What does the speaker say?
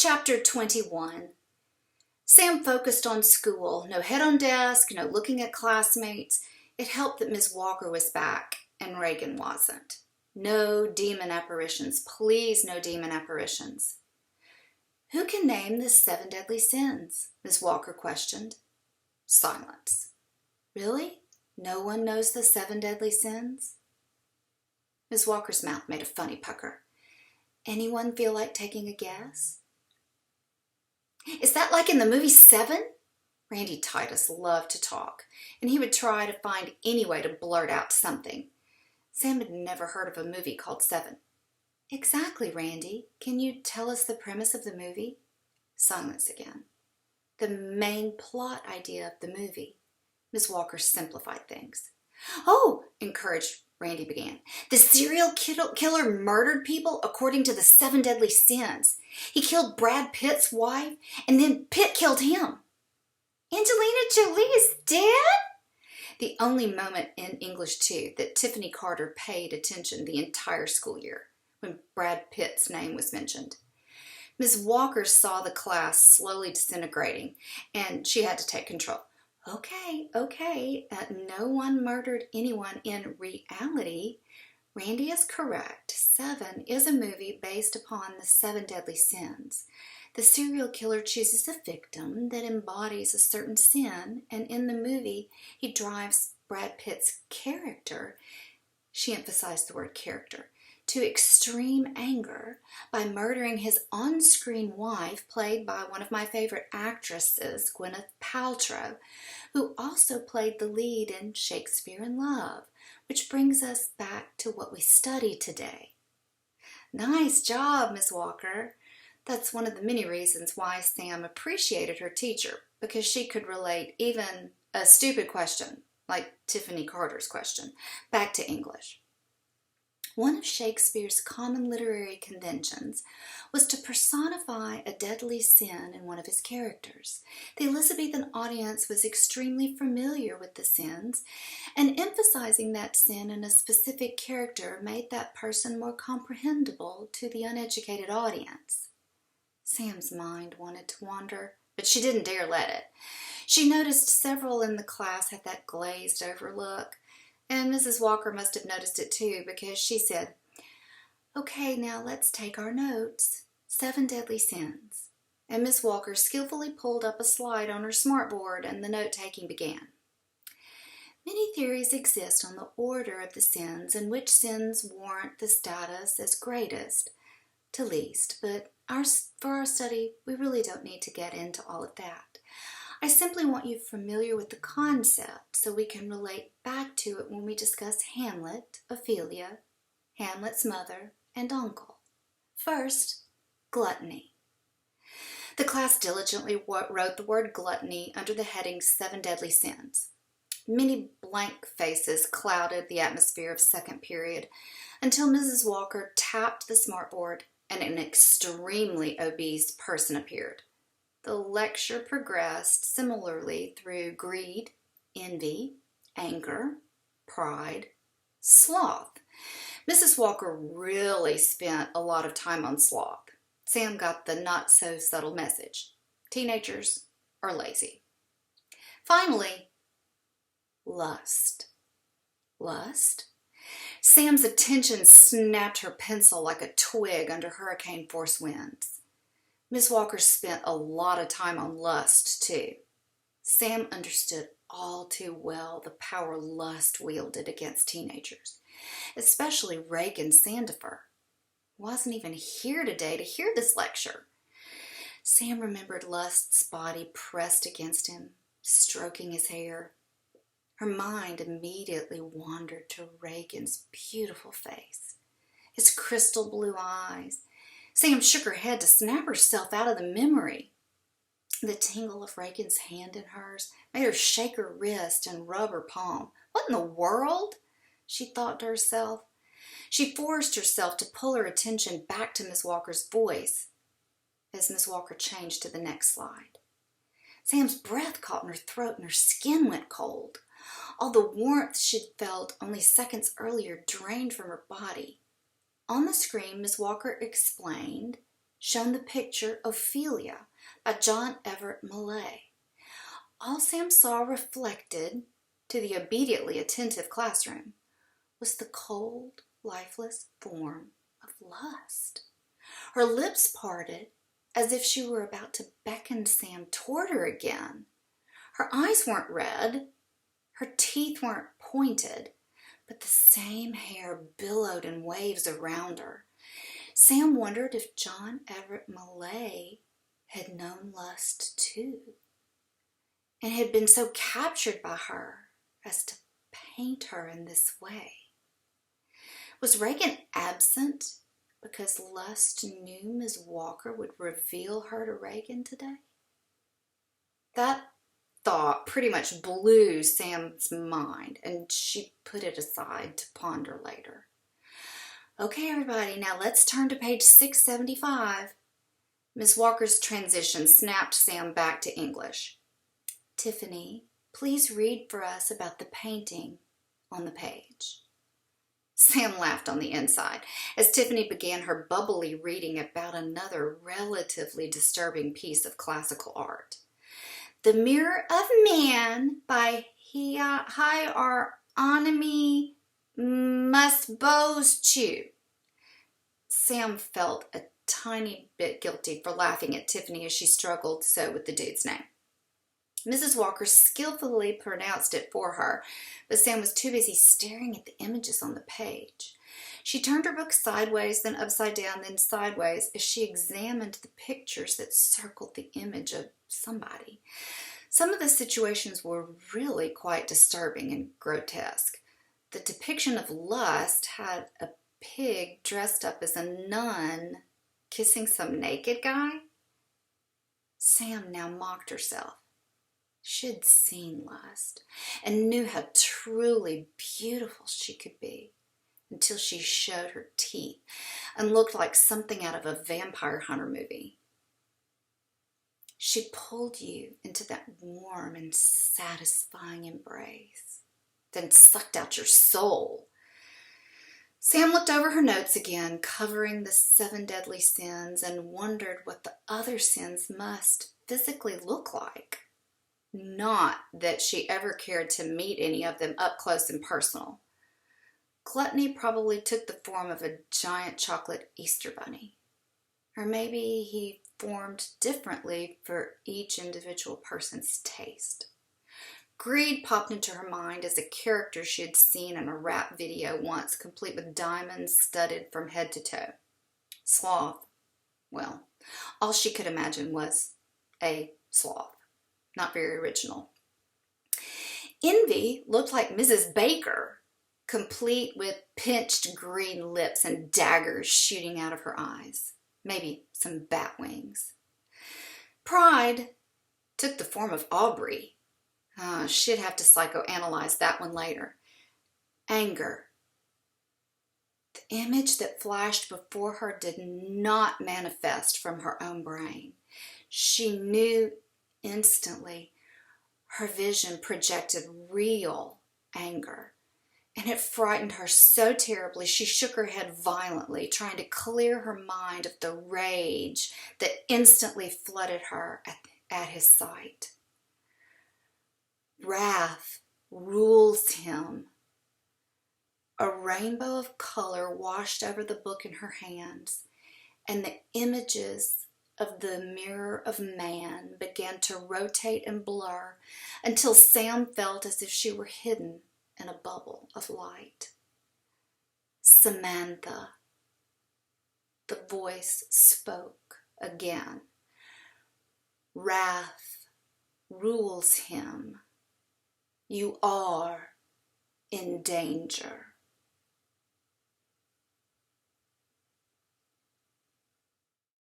Chapter 21. Sam focused on school. No head on desk, no looking at classmates. It helped that Ms. Walker was back and Reagan wasn't. No demon apparitions. Please, no demon apparitions. Who can name the 7 deadly sins? Ms. Walker questioned. Silence. Really? No one knows the 7 deadly sins? Ms. Walker's mouth made a funny pucker. Anyone feel like taking a guess? Is that like in the movie Seven? Randy Titus loved to talk, and he would try to find any way to blurt out something. Sam had never heard of a movie called Seven. Exactly, Randy. Can you tell us the premise of the movie? Silence again. The main plot idea of the movie. Ms. Walker simplified things. Oh, encouraged Randy began. The serial killer murdered people according to the 7 deadly sins. He killed Brad Pitt's wife, and then Pitt killed him. Angelina Jolie is dead? The only moment in English 2 that Tiffany Carter paid attention the entire school year, when Brad Pitt's name was mentioned. Ms. Walker saw the class slowly disintegrating, and she had to take control. Okay, no one murdered anyone in reality. Randy is correct. Seven is a movie based upon the 7 deadly sins. The serial killer chooses a victim that embodies a certain sin, and in the movie, he drives Brad Pitt's character, she emphasized the word character, to extreme anger by murdering his on-screen wife, played by one of my favorite actresses, Gwyneth Paltrow, who also played the lead in Shakespeare in Love, which brings us back to what we study today. Nice job, Ms. Walker. That's one of the many reasons why Sam appreciated her teacher, because she could relate even a stupid question, like Tiffany Carter's question, back to English. One of Shakespeare's common literary conventions was to personify a deadly sin in one of his characters. The Elizabethan audience was extremely familiar with the sins, and emphasizing that sin in a specific character made that person more comprehensible to the uneducated audience. Sam's mind wanted to wander, but she didn't dare let it. She noticed several in the class had that glazed over look. And Mrs. Walker must have noticed it too, because she said, okay, now let's take our notes. 7 deadly sins. And Miss Walker skillfully pulled up a slide on her smartboard, and the note-taking began. Many theories exist on the order of the sins and which sins warrant the status as greatest to least, but for our study, we really don't need to get into all of that. I simply want you familiar with the concept so we can relate back to it when we discuss Hamlet, Ophelia, Hamlet's mother, and uncle. First, gluttony. The class diligently wrote the word gluttony under the heading 7 deadly sins. Many blank faces clouded the atmosphere of second period until Mrs. Walker tapped the smartboard and an extremely obese person appeared. The lecture progressed similarly through greed, envy, anger, pride, sloth. Mrs. Walker really spent a lot of time on sloth. Sam got the not-so-subtle message. Teenagers are lazy. Finally, lust. Lust? Sam's attention snapped her pencil like a twig under hurricane-force winds. Miss Walker spent a lot of time on lust, too. Sam understood all too well the power lust wielded against teenagers, especially Reagan Sandifer. Wasn't even here today to hear this lecture. Sam remembered Lust's body pressed against him, stroking his hair. Her mind immediately wandered to Reagan's beautiful face, his crystal blue eyes. Sam shook her head to snap herself out of the memory. The tingle of Reagan's hand in hers made her shake her wrist and rub her palm. What in the world? She thought to herself. She forced herself to pull her attention back to Miss Walker's voice as Miss Walker changed to the next slide. Sam's breath caught in her throat and her skin went cold. All the warmth she'd felt only seconds earlier drained from her body. On the screen, Miss Walker explained shown the picture Ophelia by John Everett Millay. All Sam saw reflected, to the obediently attentive classroom, was the cold, lifeless form of lust. Her lips parted as if she were about to beckon Sam toward her again. Her eyes weren't red, her teeth weren't pointed, but the same hair billowed in waves around her. Sam wondered if John Everett Millay had known lust too, and had been so captured by her as to paint her in this way. Was Reagan absent because lust knew Ms. Walker would reveal her to Reagan today? That thought pretty much blew Sam's mind, and she put it aside to ponder later. Okay, everybody, now let's turn to page 675. Ms. Walker's transition snapped Sam back to English. Tiffany, please read for us about the painting on the page. Sam laughed on the inside as Tiffany began her bubbly reading about another relatively disturbing piece of classical art. The Mirror of Man by Hieronymy Must-Bows-Chew. Sam felt a tiny bit guilty for laughing at Tiffany as she struggled so with the dude's name. Mrs. Walker skillfully pronounced it for her, but Sam was too busy staring at the images on the page. She turned her book sideways, then upside down, then sideways as she examined the pictures that circled the image of somebody. Some of the situations were really quite disturbing and grotesque. The depiction of lust had a pig dressed up as a nun kissing some naked guy. Sam now mocked herself. She'd seen lust and knew how truly beautiful she could be until she showed her teeth and looked like something out of a vampire hunter movie. She pulled you into that warm and satisfying embrace, then sucked out your soul. Sam looked over her notes again, covering the 7 deadly sins, and wondered what the other sins must physically look like. Not that she ever cared to meet any of them up close and personal. Gluttony probably took the form of a giant chocolate Easter bunny. Or maybe he formed differently for each individual person's taste. Greed popped into her mind as a character she had seen in a rap video once, complete with diamonds studded from head to toe. Sloth. Well, all she could imagine was a sloth. Not very original. Envy looked like Mrs. Baker, complete with pinched green lips and daggers shooting out of her eyes. Maybe some bat wings. Pride took the form of Aubrey. She'd have to psychoanalyze that one later. Anger. The image that flashed before her did not manifest from her own brain. She knew instantly her vision projected real anger, and it frightened her so terribly she shook her head violently, trying to clear her mind of the rage that instantly flooded her at his sight. Wrath rules him. A rainbow of color washed over the book in her hands, and the images of the Mirror of Man began to rotate and blur until Sam felt as if she were hidden in a bubble of light. Samantha. The voice spoke again. Wrath rules him. You are in danger.